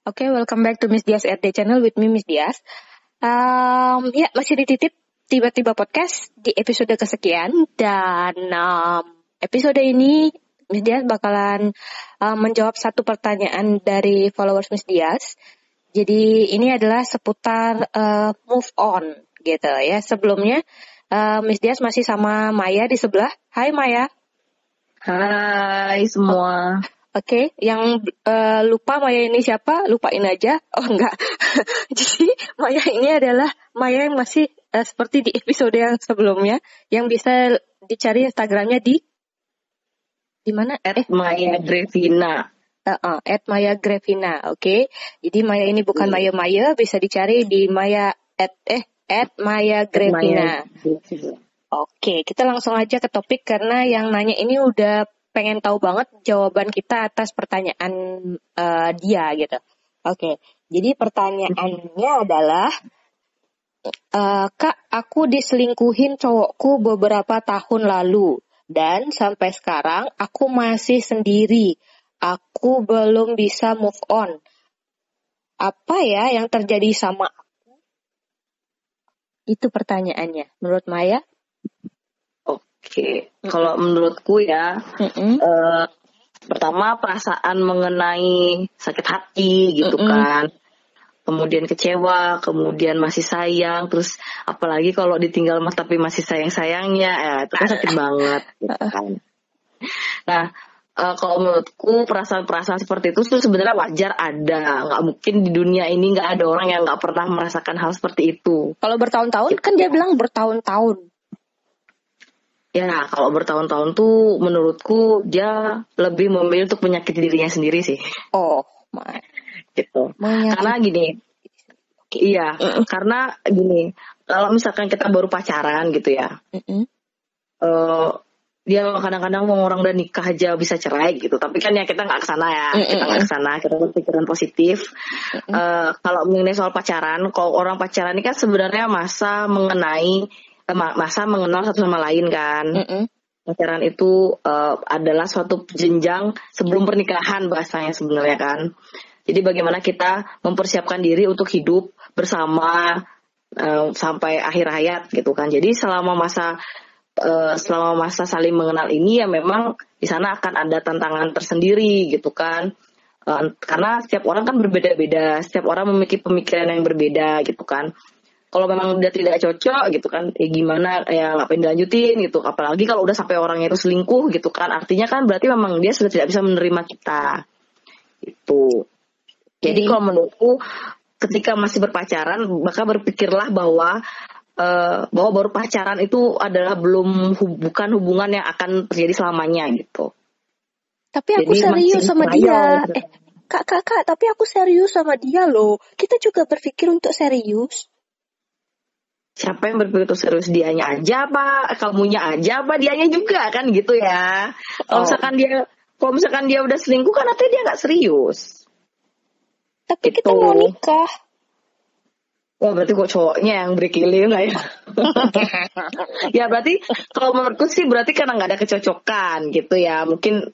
Oke, welcome back to Miss Dias RD channel with me, Miss Dias. Ya, masih dititip tiba-tiba podcast di episode kesekian. Dan episode ini Miss Dias bakalan menjawab satu pertanyaan dari followers Miss Dias. Jadi ini adalah seputar move on gitu ya. Sebelumnya Miss Dias masih sama Maya di sebelah. Hai Maya. Hai semua. Oke, yang lupa Maya ini siapa, lupain aja. Oh enggak. Jadi Maya ini adalah Maya yang masih seperti di episode yang sebelumnya, yang bisa dicari Instagramnya di mana? @maya_grevina. @maya_grevina. Oke. Jadi Maya ini bukan Maya, bisa dicari di Maya @maya_grevina. Oke, kita langsung aja ke topik karena yang nanya ini udah pengen tahu banget jawaban kita atas pertanyaan dia gitu. Oke, jadi pertanyaannya adalah, Kak, aku diselingkuhin cowokku beberapa tahun lalu dan sampai sekarang aku masih sendiri. Aku belum bisa move on. Apa ya yang terjadi sama aku? Itu pertanyaannya. Menurut Maya? Oke, kalau menurutku ya, pertama perasaan mengenai sakit hati gitu kan, kemudian kecewa, kemudian masih sayang, terus apalagi kalau ditinggal tapi masih sayang-sayangnya, ya itu kan sakit banget gitu kan. Nah, kalau menurutku perasaan-perasaan seperti itu tuh sebenarnya wajar ada, nggak mungkin di dunia ini nggak ada orang yang nggak pernah merasakan hal seperti itu. Kalau bertahun-tahun, kan dia bilang bertahun-tahun. Ya, kalau bertahun-tahun tuh menurutku dia lebih memilih untuk menyakiti dirinya sendiri sih. Oh, gitu. Karena gini, iya, karena gini, kalau misalkan kita baru pacaran gitu ya, dia kadang-kadang mau orang udah nikah aja bisa cerai gitu. Tapi kan ya kita nggak kesana ya, kita nggak kesana, kita berpikiran positif. Kalau mengenai soal pacaran, kalau orang pacaran ini kan sebenarnya masa mengenal satu sama lain kan. Pacaran itu adalah suatu jenjang sebelum pernikahan bahasanya sebenarnya kan. Jadi bagaimana kita mempersiapkan diri untuk hidup bersama sampai akhir hayat gitu kan. Jadi selama masa saling mengenal ini ya memang di sana akan ada tantangan tersendiri gitu kan. Karena setiap orang kan berbeda-beda, setiap orang memiliki pemikiran yang berbeda gitu kan. Kalau memang udah tidak cocok gitu kan, ya gimana, ya ngapain dilanjutin gitu. Apalagi kalau udah sampai orangnya itu selingkuh gitu kan, artinya kan berarti memang dia sudah tidak bisa menerima kita gitu. Jadi kalau menurutku ketika masih berpacaran, maka berpikirlah bahwa baru pacaran itu adalah bukan hubungan yang akan terjadi selamanya gitu. Tapi aku serius sama dia. Kak, tapi aku serius sama dia loh. Kita juga berpikir untuk serius. Siapa yang berpikir itu serius, dianya aja apa kamunya aja apa dianya juga kan gitu ya. Kalau misalkan dia udah selingkuh kan artinya dia nggak serius. Tapi gitu. Kita mau nikah. Wah, berarti kok cowoknya yang berkilir nggak ya? Ya berarti kalau menurutku sih berarti karena nggak ada kecocokan gitu ya. Mungkin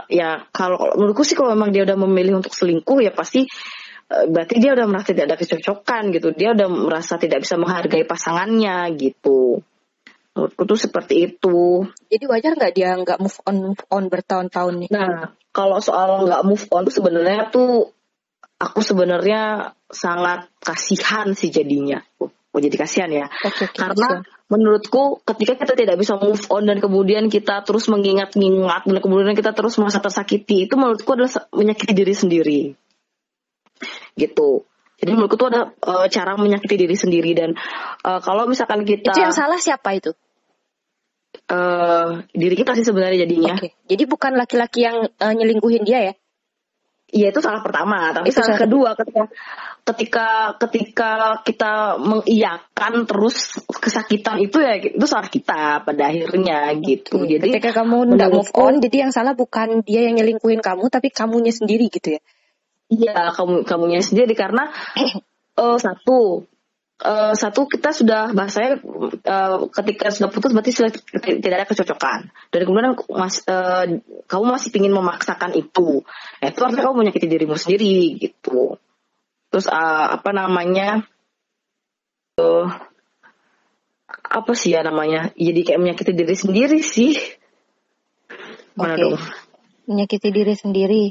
ya kalau menurutku sih kalau memang dia udah memilih untuk selingkuh ya pasti berarti dia udah merasa tidak ada kecocokan gitu. Dia udah merasa tidak bisa menghargai pasangannya gitu. Menurutku tuh seperti itu. Jadi wajar nggak dia nggak move on bertahun-tahun nih? Nah, kalau soal nggak move on tuh sebenarnya tuh aku sebenarnya sangat kasihan sih jadinya. Jadi kasihan ya. Karena menurutku ketika kita tidak bisa move on dan kemudian kita terus mengingat-ingat dan kemudian kita terus merasa tersakiti, itu menurutku adalah menyakiti diri sendiri. Gitu. Jadi menurutku tuh ada cara menyakiti diri sendiri. Dan kalau misalkan kita, itu yang salah siapa itu? Diri kita sih sebenarnya jadinya. Jadi bukan laki-laki yang nyelingkuhin dia ya? Iya, itu salah pertama. Tapi salah kedua ketika kita mengiyakan terus kesakitan itu ya itu salah kita pada akhirnya gitu. Jadi ketika kamu nggak move on, jadi yang salah bukan dia yang nyelingkuhin kamu, tapi kamunya sendiri gitu ya? Iya, kamunya sendiri karena satu kita sudah bahasanya ketika sudah putus berarti sudah tidak ada kecocokan. Dan kemudian kamu masih ingin memaksakan itu artinya kamu menyakiti dirimu sendiri gitu. gitu. Terus apa namanya, apa sih ya namanya, jadi kayak menyakiti diri sendiri sih. Mana dong? Menyakiti diri sendiri.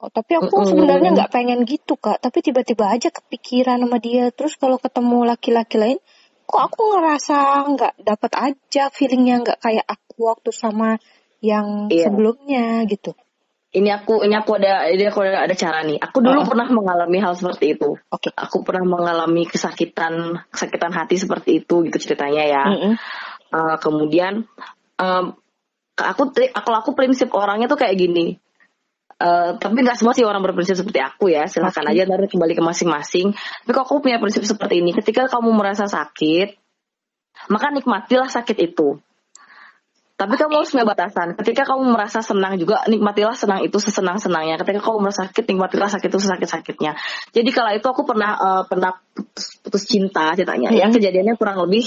Tapi aku sebenarnya nggak pengen gitu Kak, tapi tiba-tiba aja kepikiran sama dia. Terus kalau ketemu laki-laki lain, kok aku ngerasa nggak dapat aja feelingnya, nggak kayak aku waktu sama yang sebelumnya gitu. Ini aku ada cara nih. Aku dulu pernah mengalami hal seperti itu. Aku pernah mengalami kesakitan hati seperti itu gitu ceritanya ya. Kemudian aku prinsip orangnya tuh kayak gini. Tapi nggak semua sih orang berprinsip seperti aku ya. Silahkan aja nanti kembali ke masing-masing. Tapi kalau aku punya prinsip seperti ini, ketika kamu merasa sakit, maka nikmatilah sakit itu. Tapi kamu harus punya batasan. Ketika kamu merasa senang juga, nikmatilah senang itu sesenang-senangnya. Ketika kamu merasa sakit, nikmatilah sakit itu sesakit-sakitnya. Jadi kala itu aku pernah putus cinta ceritanya. Ya kejadiannya kurang lebih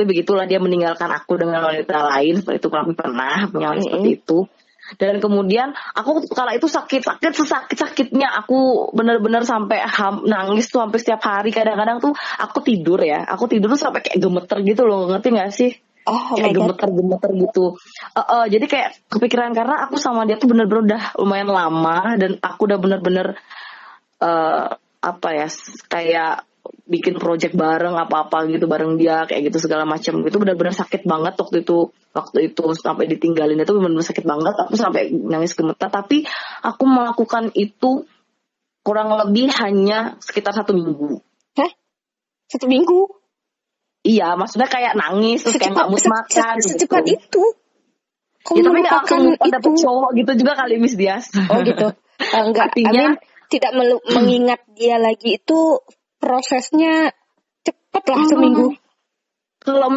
begitulah, dia meninggalkan aku dengan wanita lain. Seperti itu kami pernah punya seperti itu. Dan kemudian aku kala itu sesakit-sakitnya, aku benar-benar sampai nangis tuh hampir setiap hari. Kadang-kadang tuh aku tidur tuh sampai kayak gemeter gitu loh, ngerti nggak sih? Kayak gemeter gitu. Jadi kayak kepikiran karena aku sama dia tuh bener-bener udah lumayan lama, dan aku udah bener-bener kayak bikin project bareng apa-apa gitu bareng dia kayak gitu segala macam. Itu bener-bener sakit banget waktu itu sampai ditinggalin, itu bener-bener sakit banget. Aku sampai nangis gemetar, tapi aku melakukan itu kurang lebih hanya sekitar 1 minggu. 1 minggu? Iya, maksudnya kayak nangis terus kayak nggak mood makan gitu. Secepat itu. Ya, tapi nggak langsung dapet cowok gitu juga kali Miss Dias. Oh gitu. Enggak. Artinya tidak mengingat dia lagi itu prosesnya cepat lah 1 minggu. Kalau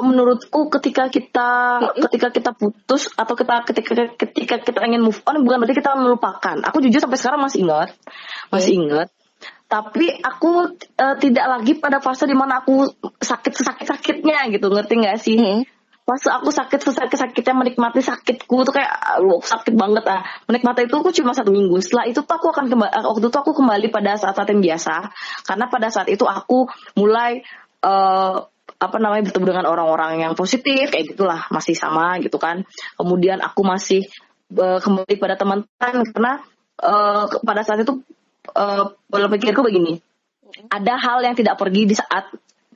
menurutku ketika kita putus atau ketika kita ingin move on, bukan berarti kita melupakan. Aku jujur sampai sekarang masih ingat. Tapi aku tidak lagi pada fase dimana aku sakit-sakitnya gitu, ngerti nggak sih? Pas aku sakit-sakitnya menikmati sakitku tuh kayak sakit banget menikmati itu aku cuma 1 minggu. Setelah itu tuh aku kembali pada saat-saat yang biasa, karena pada saat itu aku mulai bertemu dengan orang-orang yang positif kayak gitulah, masih sama gitu kan. Kemudian aku masih kembali pada teman-teman, karena pada saat itu pola pikirku begini, ada hal yang tidak pergi di saat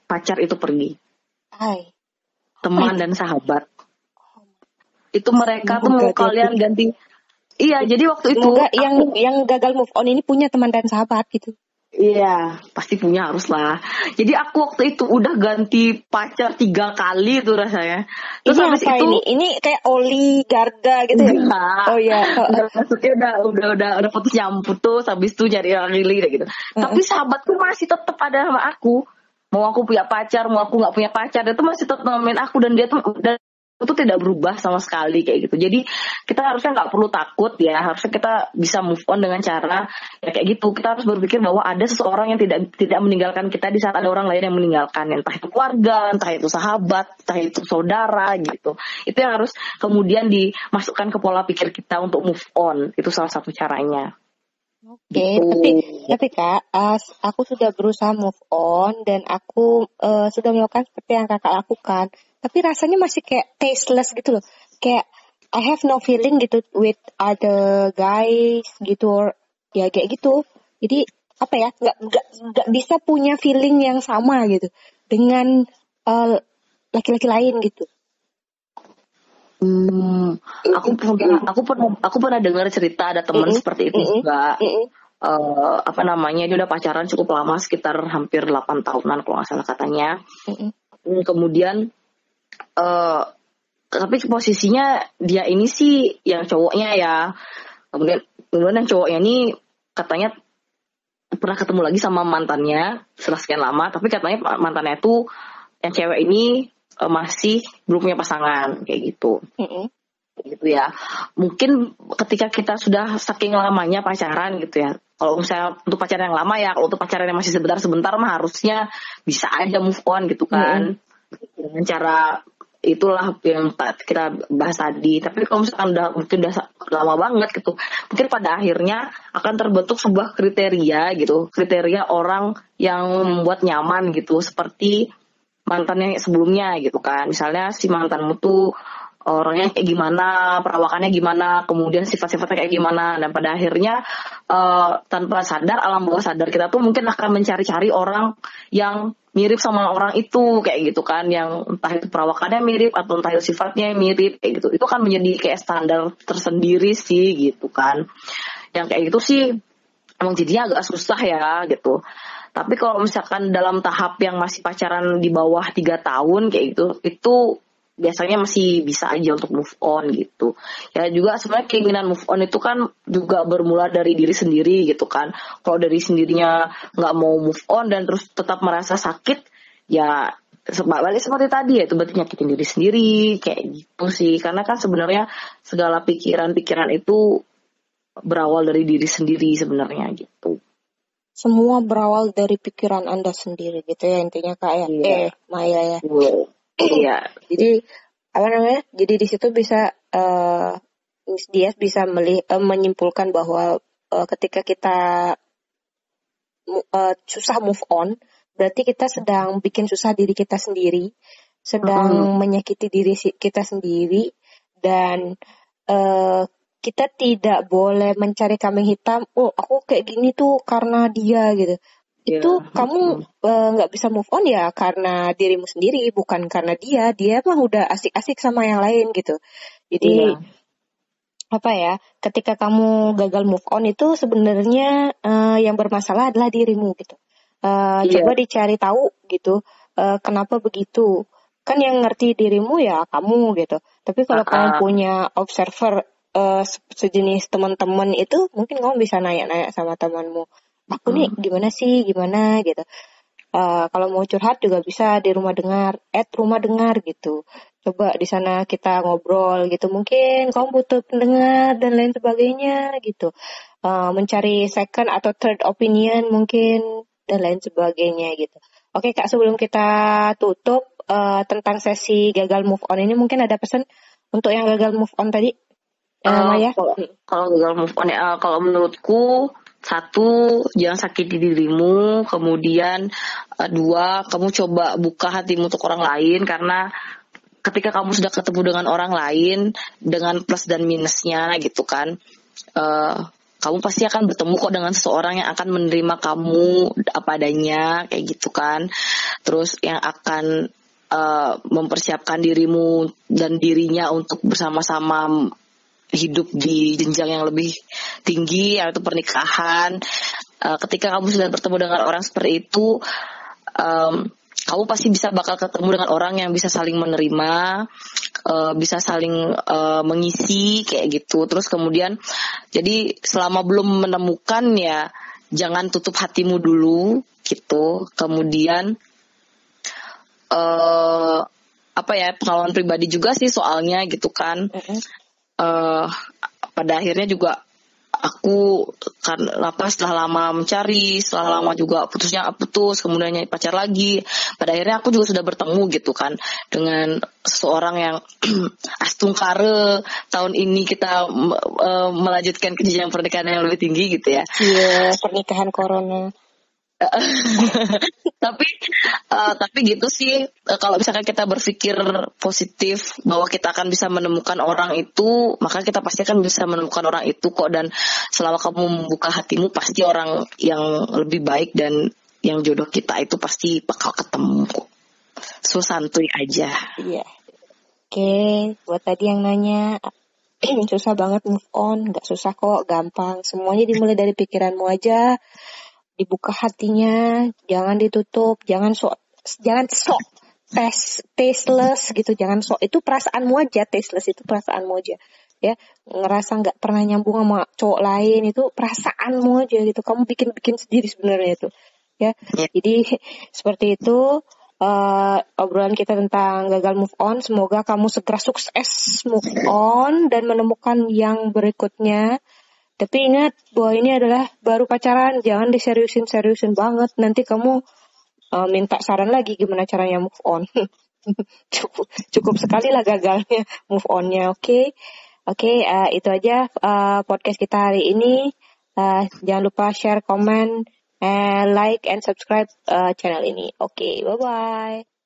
pacar itu pergi. Teman dan sahabat itu mereka tuh mau kalian ganti. Iya, jadi waktu itu yang gagal move on ini punya teman dan sahabat gitu. Iya, pasti punya, harus lah. Jadi aku waktu itu udah ganti pacar 3 kali tuh rasanya. Terus habis itu ini kayak oligarga gitu ya? Oh iya. Maksudnya udah putus nyambut tuh, habis itu cari orang kayak gitu. Tapi sahabatku masih tetap ada sama aku. Mau aku punya pacar, mau aku nggak punya pacar, dia tuh masih tetap nemenin aku, dan dia tuh itu tidak berubah sama sekali kayak gitu. Jadi kita harusnya nggak perlu takut ya, harusnya kita bisa move on dengan cara ya kayak gitu. Kita harus berpikir bahwa ada seseorang yang tidak meninggalkan kita di saat ada orang lain yang meninggalkan, entah itu keluarga, entah itu sahabat, entah itu saudara gitu. Itu yang harus kemudian dimasukkan ke pola pikir kita untuk move on. Itu salah satu caranya. Tapi Kak, aku sudah berusaha move on dan aku sudah melakukan seperti yang Kakak lakukan. Tapi rasanya masih kayak tasteless gitu loh. Kayak I have no feeling gitu with other guys gitu, ya kayak gitu. Jadi apa ya, nggak bisa punya feeling yang sama gitu dengan laki-laki lain gitu. Aku pernah dengar cerita ada teman seperti itu juga. Dia udah pacaran cukup lama, sekitar hampir 8 tahunan kalau nggak salah katanya. Kemudian tapi posisinya dia ini sih yang cowoknya ya. Kemudian yang cowoknya ini katanya pernah ketemu lagi sama mantannya setelah sekian lama, tapi katanya mantannya itu yang cewek ini masih belum punya pasangan kayak gitu. Gitu ya. Mungkin ketika kita sudah saking lamanya pacaran gitu ya. Kalau misalnya untuk pacaran yang lama ya, kalau untuk pacaran yang masih sebentar mah harusnya bisa aja move on gitu kan. Dengan cara itulah yang kita bahas tadi. Tapi kalau misalkan mungkin udah lama banget gitu, mungkin pada akhirnya akan terbentuk sebuah kriteria gitu, kriteria orang yang membuat nyaman gitu, seperti mantannya sebelumnya gitu kan. Misalnya si mantanmu tuh orangnya kayak gimana, perawakannya gimana, kemudian sifat-sifatnya kayak gimana, dan pada akhirnya tanpa sadar, alam bawah sadar kita tuh mungkin akan mencari-cari orang yang mirip sama orang itu kayak gitu kan, yang entah itu perawakannya mirip atau entah itu sifatnya mirip kayak gitu. Itu kan menjadi kayak standar tersendiri sih gitu kan. Yang kayak gitu sih emang jadinya agak susah ya gitu. Tapi kalau misalkan dalam tahap yang masih pacaran di bawah 3 tahun kayak gitu, itu biasanya masih bisa aja untuk move on gitu. Ya juga sebenarnya keinginan move on itu kan juga bermula dari diri sendiri gitu kan. Kalau dari sendirinya nggak mau move on dan terus tetap merasa sakit, ya balik seperti tadi ya, itu berarti nyakitin diri sendiri kayak gitu sih. Karena kan sebenarnya segala pikiran-pikiran itu berawal dari diri sendiri sebenarnya gitu. Semua berawal dari pikiran Anda sendiri gitu ya intinya Kak ya. Iya. Maya ya. Iya. Jadi apa namanya? Jadi di situ bisa dia bisa menyimpulkan bahwa ketika kita susah move on, berarti kita sedang bikin susah diri kita sendiri, sedang menyakiti diri kita sendiri, dan kita tidak boleh mencari kambing hitam. Oh, aku kayak gini tuh karena dia gitu. Itu kamu nggak bisa move on ya karena dirimu sendiri, bukan karena dia. Dia mah udah asik-asik sama yang lain gitu. Jadi apa ya? Ketika kamu gagal move on itu sebenarnya yang bermasalah adalah dirimu gitu. Coba dicari tahu gitu. Kenapa begitu? Kan yang ngerti dirimu ya kamu gitu. Tapi kalau kamu punya observer sejenis teman-teman itu, mungkin kamu bisa nanya-nanya sama temanmu. Aku nih gimana gitu. Kalau mau curhat juga bisa di rumah dengar, rumah dengar gitu. Coba di sana kita ngobrol gitu. Mungkin kamu butuh pendengar dan lain sebagainya gitu. Mencari second atau third opinion mungkin dan lain sebagainya gitu. Oke Kak, sebelum kita tutup tentang sesi gagal move on ini, mungkin ada pesan untuk yang gagal move on tadi? Maya? Kalau gagal move on ya, kalau menurutku, 1, jangan sakiti dirimu. Kemudian 2, kamu coba buka hatimu untuk orang lain. Karena ketika kamu sudah ketemu dengan orang lain, dengan plus dan minusnya gitu kan, kamu pasti akan bertemu kok dengan seseorang yang akan menerima kamu apa adanya kayak gitu kan. Terus yang akan mempersiapkan dirimu dan dirinya untuk bersama-sama hidup di jenjang yang lebih tinggi, yaitu pernikahan. Ketika kamu sudah bertemu dengan orang seperti itu, kamu pasti bakal ketemu dengan orang yang bisa saling menerima, bisa saling mengisi kayak gitu. Terus kemudian, jadi selama belum menemukan ya jangan tutup hatimu dulu gitu. Kemudian pengalaman pribadi juga sih soalnya gitu kan. Pada akhirnya juga aku kan setelah lama mencari, setelah lama juga putus, kemudian pacar lagi. Pada akhirnya aku juga sudah bertemu gitu kan dengan seseorang yang astungkare, tahun ini kita melanjutkan ke jenjang pernikahan yang lebih tinggi gitu ya. Iya, pernikahan corona. tapi gitu sih, kalau misalkan kita berpikir positif bahwa kita akan bisa menemukan orang itu, maka kita pasti akan bisa menemukan orang itu kok. Dan selama kamu membuka hatimu, pasti orang yang lebih baik dan yang jodoh kita itu pasti bakal ketemu kok. So santuy aja. Iya. Oke, buat tadi yang nanya susah banget move on, nggak susah kok, gampang. Semuanya dimulai dari pikiranmu aja. Dibuka hatinya, jangan ditutup, jangan sok tasteless gitu, jangan sok, itu perasaanmu aja, tasteless itu perasaanmu aja ya. Ngerasa nggak pernah nyambung sama cowok lain itu perasaanmu aja gitu, kamu bikin sendiri sebenarnya itu ya. Jadi seperti itu obrolan kita tentang gagal move on. Semoga kamu segera sukses move on dan menemukan yang berikutnya. Tapi ingat bahwa ini adalah baru pacaran, jangan diseriusin banget. Nanti kamu minta saran lagi gimana caranya move on. cukup sekali lah gagalnya move on-nya. Oke, itu aja podcast kita hari ini. Jangan lupa share, comment, like, and subscribe channel ini. Oke, bye-bye.